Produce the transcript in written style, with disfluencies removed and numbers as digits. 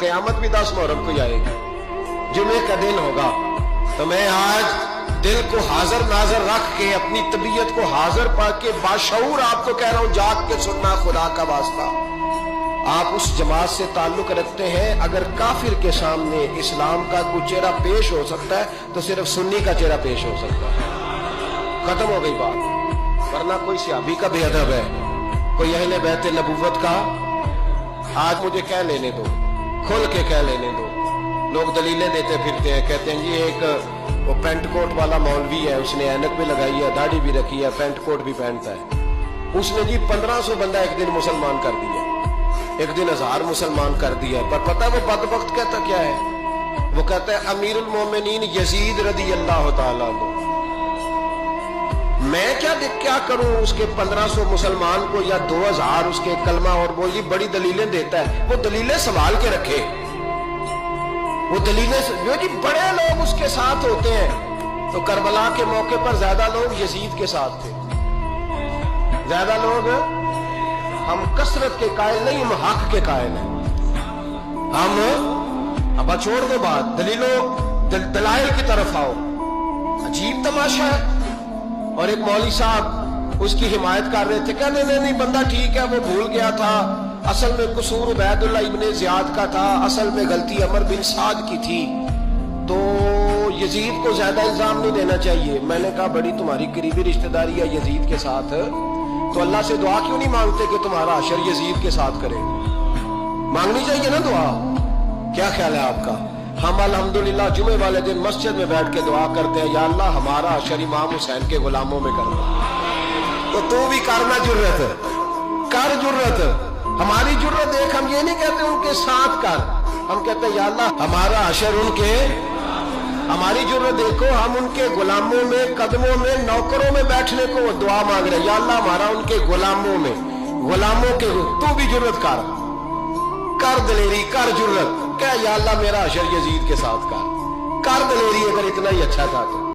क़यामत भी 10 मुहर्रम को ही आएगी, जुमे का दिन होगा। तो मैं आज दिल को हाजिर नाजर रख के, अपनी तबीयत को हाजिर पा के बाशऊर आपको कह रहा हूं, जाग के सुनना खुदा का वास्ता। आप उस जमात से ताल्लुक रखते हैं, अगर काफिर के सामने इस्लाम का कोई चेहरा पेश हो सकता है तो सिर्फ सुन्नी का चेहरा पेश हो सकता है। खत्म हो गई बात। वरना कोई सहाबी का बेअदब है, कोई अहले बैत नबूवत का, आज मुझे कह लेने दो, खुल के कह लेने दो। लोग दलीलें देते फिरते हैं, कहते हैं जी एक वो पेंट कोट वाला मौलवी है, उसने ऐनक भी लगाई है, दाढ़ी भी रखी है, पेंट कोट भी पहनता है, उसने जी 1500 बंदा एक दिन मुसलमान कर दिया, एक दिन 1000 मुसलमान कर दिया। पर पता वो बदबख्त कहता क्या है? वो कहता है अमीरुल मोमिनीन यजीद रदी अल्लाह ताला को, मैं क्या करूं उसके 1500 मुसलमान को या 2000 उसके कलमा और वो जी बड़ी दलीलें देता है। वो दलीलें संभाल के रखे, वो दलीलें जो जी बड़े लोग उसके साथ होते हैं। तो करबला के मौके पर ज्यादा लोग यजीद के साथ थे, ज्यादा लोग, हम कसरत के कायल नहीं, हम हक के कायल हैं। हम अब छोड़ दो बात, दलाइल की तरफ आओ। अजीब तमाशा है। और एक मौलवी साहब उसकी हिमायत कर रहे थे, कहने नहीं बंदा ठीक है, वो भूल गया था, असल में कसूर उबैदुल्लाह इब्ने ज़ियाद का था, असल में गलती अमर बिन साद की थी, तो यजीद को ज्यादा इल्जाम नहीं देना चाहिए। मैंने कहा बड़ी तुम्हारी करीबी रिश्तेदारी है यजीद के साथ, तो अल्लाह से दुआ क्यों नहीं मांगते कि तुम्हारा अशर यजीद के साथ करे? मांगनी चाहिए ना दुआ। क्या ख्याल है आपका? हम अल्हम्दुलिल्लाह जुमे वाले दिन मस्जिद में बैठ के दुआ करते हैं, या अल्लाह हमारा अशर इमाम हुसैन के गुलामों में कर दो। तो तू भी करना जुर्रत कर, जुर्रत हमारी जुर्रत देख। हम ये नहीं कहते उनके साथ कर, हम कहते या अल्लाह हमारा अशर उनके, हमारी जुर्रत देखो, हम उनके गुलामों में, कदमों में, नौकरों में बैठने को दुआ मांग रहे हैं, या अल्लाह हमारा उनके गुलामों में, गुलामों के। तू भी जुर्रत कर दलेरी, कर जुर्रत, क्या या अल्लाह मेरा अशर यजीद के साथ कर दलेरी, अगर इतना ही अच्छा था तो।